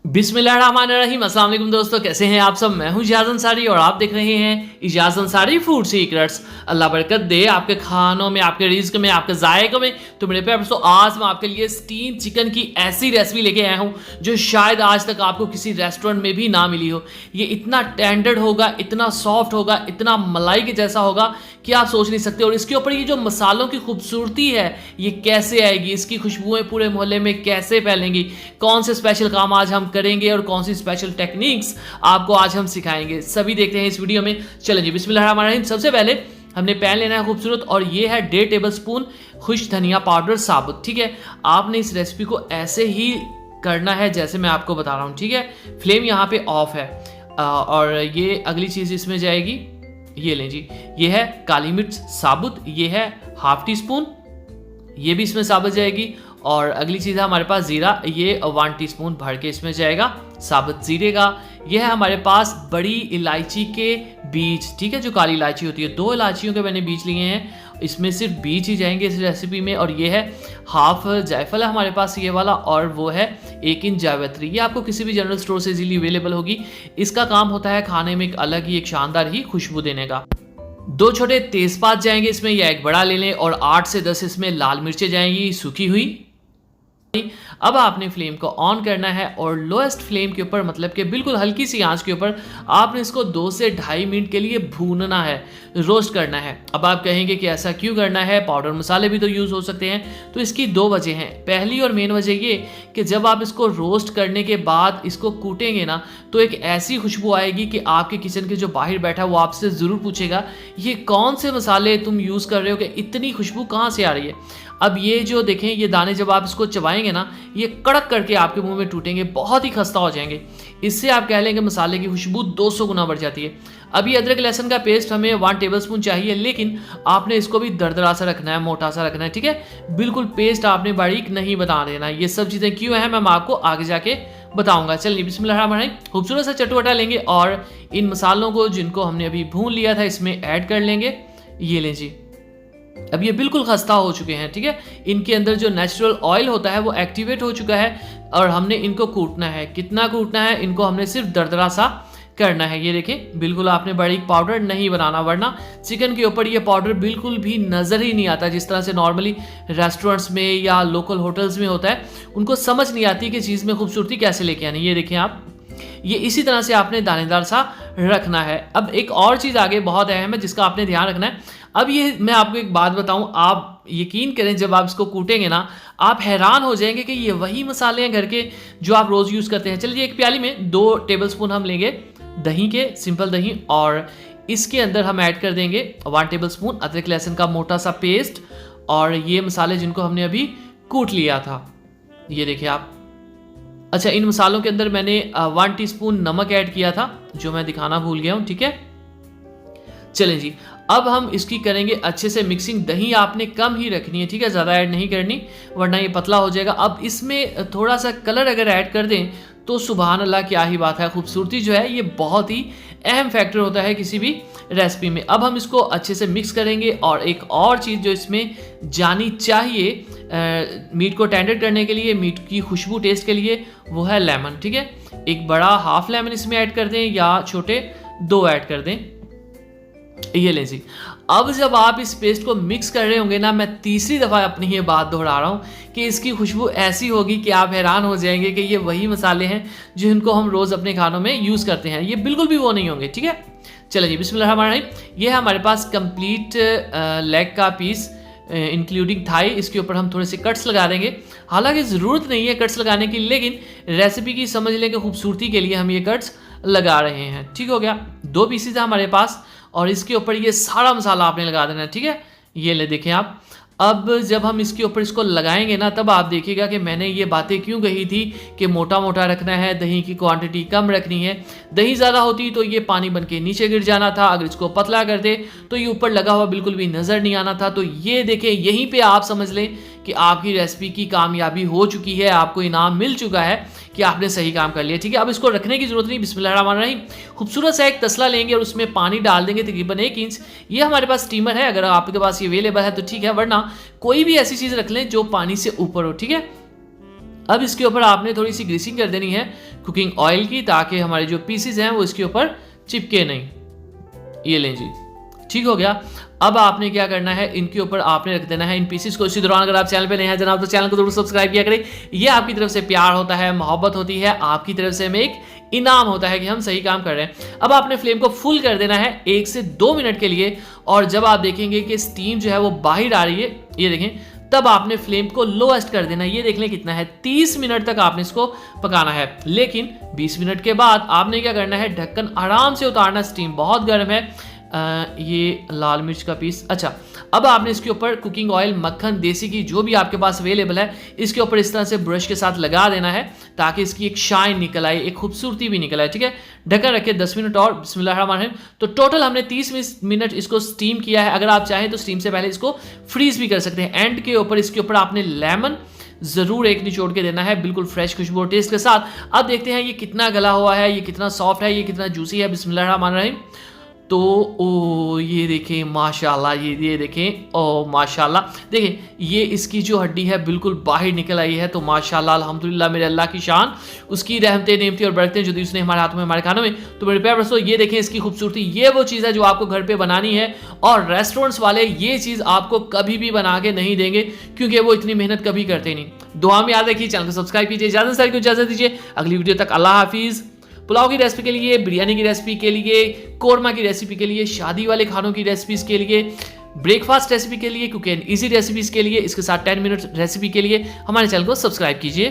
बिस्मिल्लाहिर्रहमानिर्रहीम। अस्सलाम वालेकुम दोस्तों, कैसे हैं आप सब। मैं हूं इजाज़ अंसारी और आप देख रहे हैं इजाज़ अंसारी फूड सीक्रेट्स। अल्लाह बरकत दे आपके खानों में, आपके रिज्क में, आपके जायकों में। तो मेरे प्यारे दोस्तों, आज मैं आपके लिए स्टीम चिकन की ऐसी रेसिपी लेके आया हूं जो शायद आज तक आपको किसी रेस्टोरेंट में भी ना मिली हो। ये इतना टेंडर होगा, इतना सॉफ्ट होगा, इतना मलाई के जैसा होगा कि आप सोच नहीं सकते। और इसके ऊपर ये जो मसालों की खूबसूरती है ये कैसे आएगी, इसकी खुशबुएं पूरे मोहल्ले में कैसे फैलेंगी, कौन से स्पेशल काम आज हम करेंगे और कौन सी स्पेशल टेक्निक्स आपको आज हम सिखाएंगे, सभी देखते हैं इस वीडियो में। चलें जी, बिस्मिल्लाहिर्रहमानिर्रहीम। सबसे पहले हमने पैन लेना है खूबसूरत, और ये है 1.5 टेबलस्पून खुश्क धनिया पाउडर साबुत। ठीक है, आपने इस रेसिपी को ऐसे ही करना है जैसे मैं आपको बता रहा हूँ। ठीक है, फ्लेम यहाँ पे ऑफ है। और ये अगली चीज़ इसमें जाएगी, ये लें जी, ये है काली मिर्च साबुत, ये है 1/2 टीस्पून, ये भी इसमें साबुत जाएगी। और अगली चीज़ है हमारे पास जीरा, ये 1 टीस्पून भर के इसमें जाएगा साबुत जीरे का। ये है हमारे पास बड़ी इलायची के बीज, ठीक है, जो काली इलायची होती है, 2 इलायचियों के मैंने बीज लिए हैं, इसमें सिर्फ बीज ही जाएंगे इस रेसिपी में। और ये है 1/2 जायफल है हमारे पास ये वाला, और वो है 1 इंच जावित्री। ये आपको किसी भी जनरल स्टोर से इजीली अवेलेबल होगी। इसका काम होता है खाने में एक अलग ही, एक शानदार ही खुशबू देने का। 2 छोटे तेजपात जाएंगे इसमें, या एक बड़ा ले लें, और 8 से 10 इसमें लाल मिर्चें जाएंगी सूखी हुई। अब आपने फ्लेम को ऑन करना है और लोएस्ट फ्लेम के ऊपर, मतलब कि बिल्कुल हल्की सी आंच के ऊपर आपने इसको 2 से 2.5 मिनट के लिए भूनना है, रोस्ट करना है। अब आप कहेंगे कि ऐसा क्यों करना है, पाउडर मसाले भी तो यूज़ हो सकते हैं। तो इसकी 2 वजह हैं। पहली और मेन वजह ये कि जब आप इसको रोस्ट करने के बाद इसको कूटेंगे ना, तो एक ऐसी खुशबू आएगी कि आपके किचन के जो बाहर बैठा है वो आपसे ज़रूर पूछेगा ये कौन से मसाले तुम यूज़ कर रहे हो, कि इतनी खुशबू कहाँ से आ रही है। अब ये जो देखें, ये दाने जब आप इसको चबाएंगे ना, ये कड़क करके आपके मुंह में टूटेंगे, बहुत ही खस्ता हो जाएंगे। इससे आप कह लेंगे मसाले की खुशबू 200 गुना बढ़ जाती है। अब ये अदरक लहसुन का पेस्ट हमें 1 टेबलस्पून चाहिए, लेकिन आपने इसको भी दरदरा सा रखना है, मोटा सा रखना है। ठीक है, बिल्कुल पेस्ट आपने बारीक नहीं बना देना। ये सब चीज़ें क्यों हैं मैं आपको आगे जाके बताऊंगा। चलिए बिस्मिल्लाहिर्रहमानिर्रहीम, खूबसूरत सा चटपटा लेंगे और इन मसालों को जिनको हमने अभी भून लिया था इसमें ऐड कर लेंगे। ये लें जी, अब ये बिल्कुल खस्ता हो चुके हैं। ठीक है, इनके अंदर जो नेचुरल ऑयल होता है वो एक्टिवेट हो चुका है, और हमने इनको कूटना है। कितना कूटना है, इनको हमने सिर्फ दरदरा सा करना है। ये देखें, बिल्कुल आपने बारीक पाउडर नहीं बनाना, वरना चिकन के ऊपर ये पाउडर बिल्कुल भी नज़र ही नहीं आता। जिस तरह से नॉर्मली रेस्टोरेंट्स में या लोकल होटल्स में होता है, उनको समझ नहीं आती कि चीज़ में खूबसूरती कैसे लेके आनी। ये देखें आप, ये इसी तरह से आपने दानेदार सा रखना है। अब एक और चीज़ आगे बहुत अहम है जिसका आपने ध्यान रखना है। अब ये मैं आपको एक बात बताऊं, आप यकीन करें जब आप इसको कूटेंगे ना, आप हैरान हो जाएंगे कि ये वही मसाले हैं घर के जो आप रोज़ यूज़ करते हैं। चलिए, एक प्याली में 2 टेबलस्पून हम लेंगे दही के, सिंपल दही, और इसके अंदर हम ऐड कर देंगे 1 टेबलस्पून अदरक लहसुन का मोटा सा पेस्ट, और ये मसाले जिनको हमने अभी कूट लिया था। ये देखिए आप। अच्छा, इन मसालों के अंदर मैंने 1 टीस्पून नमक ऐड किया था जो मैं दिखाना भूल गया हूँ। ठीक है, चलें जी, अब हम इसकी करेंगे अच्छे से मिक्सिंग। दही आपने कम ही रखनी है, ठीक है, ज़्यादा ऐड नहीं करनी वरना ये पतला हो जाएगा। अब इसमें थोड़ा सा कलर अगर ऐड कर दें तो सुभान अल्लाह, क्या ही बात है। खूबसूरती जो है ये बहुत ही अहम फैक्टर होता है किसी भी रेसिपी में। अब हम इसको अच्छे से मिक्स करेंगे, और एक और चीज़ जो इसमें जानी चाहिए मीट को टेंडर करने के लिए, मीट की खुशबू टेस्ट के लिए, वो है लेमन। ठीक है, एक बड़ा 1/2 लेमन इसमें ऐड कर दें, या छोटे 2 ऐड कर दें। ये लें जी। अब जब आप इस पेस्ट को मिक्स कर रहे होंगे ना, मैं तीसरी दफ़ा अपनी ये बात दोहरा रहा हूँ कि इसकी खुशबू ऐसी होगी कि आप हैरान हो जाएंगे कि ये वही मसाले हैं जिनको हम रोज़ अपने खानों में यूज़ करते हैं। ये बिल्कुल भी वो नहीं होंगे। ठीक है, चलिए जी, बिस्मिल्लाहिर्रहमानिर्रहीम। ये है हमारे पास कंप्लीट लेग का पीस इंक्लूडिंग थाई। इसके ऊपर हम थोड़े से कट्स लगा देंगे। हालांकि ज़रूरत नहीं है कट्स लगाने की, लेकिन रेसिपी की समझ लें कि खूबसूरती के लिए हम ये कट्स लगा रहे हैं। ठीक हो गया, 2 पीसेज है हमारे पास, और इसके ऊपर ये सारा मसाला आपने लगा देना है। ठीक है, ये ले देखें आप। अब जब हम इसके ऊपर इसको लगाएंगे ना, तब आप देखिएगा कि मैंने ये बातें क्यों कही थी कि मोटा मोटा रखना है, दही की क्वांटिटी कम रखनी है। दही ज़्यादा होती तो ये पानी बन के नीचे गिर जाना था, अगर इसको पतला कर दे तो ये ऊपर लगा हुआ बिल्कुल भी नज़र नहीं आना था। तो ये देखें, यहीं पे आप समझ लें कि आपकी रेसिपी की कामयाबी हो चुकी है, आपको इनाम मिल चुका है कि आपने सही काम कर लिया। ठीक है, अब इसको रखने की जरूरत नहीं। बिस्मिल्लाहिर्रहमानिर्रहीम, खूबसूरत सा एक तसला लेंगे और उसमें पानी डाल देंगे तकरीबन 1 इंच। ये हमारे पास स्टीमर है, अगर आपके पास ये अवेलेबल है तो ठीक है, वरना कोई भी ऐसी चीज़ रख लें जो पानी से ऊपर हो। ठीक है, अब इसके ऊपर आपने थोड़ी सी ग्रीसिंग कर देनी है कुकिंग ऑयल की, ताकि हमारे जो पीसेस हैं वो इसके ऊपर चिपके नहीं। ये लें जी, ठीक हो गया। अब आपने क्या करना है, इनके ऊपर आपने रख देना है इन पीसेस को। इसी दौरान अगर आप चैनल पे नए हैं जनाब तो चैनल को जरूर सब्सक्राइब किया करें। ये आपकी तरफ से प्यार होता है, मोहब्बत होती है, आपकी तरफ से हमें एक इनाम होता है कि हम सही काम कर रहे हैं। अब आपने फ्लेम को फुल कर देना है 1 से 2 मिनट के लिए, और जब आप देखेंगे कि स्टीम जो है वो बाहर आ रही है, ये देखें, तब आपने फ्लेम को लोएस्ट कर देना है। ये देख लें कितना है, 30 मिनट तक आपने इसको पकाना है। लेकिन 20 मिनट के बाद आपने क्या करना है, ढक्कन आराम से उतारना, स्टीम बहुत गर्म है। ये लाल मिर्च का पीस, अच्छा। अब आपने इसके ऊपर कुकिंग ऑयल, मक्खन, देसी घी जो भी आपके पास अवेलेबल है, इसके ऊपर इस तरह से ब्रश के साथ लगा देना है, ताकि इसकी एक शाइन निकल आए, एक खूबसूरती भी निकल आए, ठीक है। ढक्कन रखे 10 मिनट और, बिस्मिल्लाहिर्रहमानिर्रहीम। तो टोटल हमने 30 मिनट इसको स्टीम किया है। अगर आप चाहें तो स्टीम से पहले इसको फ्रीज भी कर सकते हैं। एंड के ऊपर इसके ऊपर आपने लेमन जरूर एक निचोड़ के देना है, बिल्कुल फ्रेश खुशबू टेस्ट के साथ। अब देखते हैं ये कितना गला हुआ है, ये कितना सॉफ्ट है, ये कितना जूसी है। बिस्मिल्लाहिर्रहमानिर्रहीम। तो ओ ये देखें माशाल्लाह, ये देखें, ओ माशाल्लाह, देखें ये इसकी जो हड्डी है बिल्कुल बाहर निकल आई है। तो माशाल्लाह अल्हम्दुलिल्लाह, मेरे अल्लाह की शान, उसकी रहमतें, नेमतें और बरकतें जो दी उसने हमारे हाथों में, हमारे खानों में। तो मेरे प्यारे दोस्तों, ये देखें इसकी खूबसूरती, ये वो चीज़ है जो आपको घर पे बनानी है, और रेस्टोरेंट्स वाले ये चीज़ आपको कभी भी बना के नहीं देंगे, क्योंकि वो इतनी मेहनत कभी करते नहीं। दुआ में याद रखिए, चैनल को सब्सक्राइब कीजिए। इजाज़त दीजिए, अगली वीडियो तक अल्लाह हाफिज़। पुलाव की रेसिपी के लिए, बिरयानी की रेसिपी के लिए, कोरमा की रेसिपी के लिए, शादी वाले खानों की रेसिपीज़ के लिए, ब्रेकफास्ट रेसिपी के लिए, कुक एंड ईजी रेसिपीज़ के लिए, इसके साथ 10 मिनट रेसिपी के लिए हमारे चैनल को सब्सक्राइब कीजिए।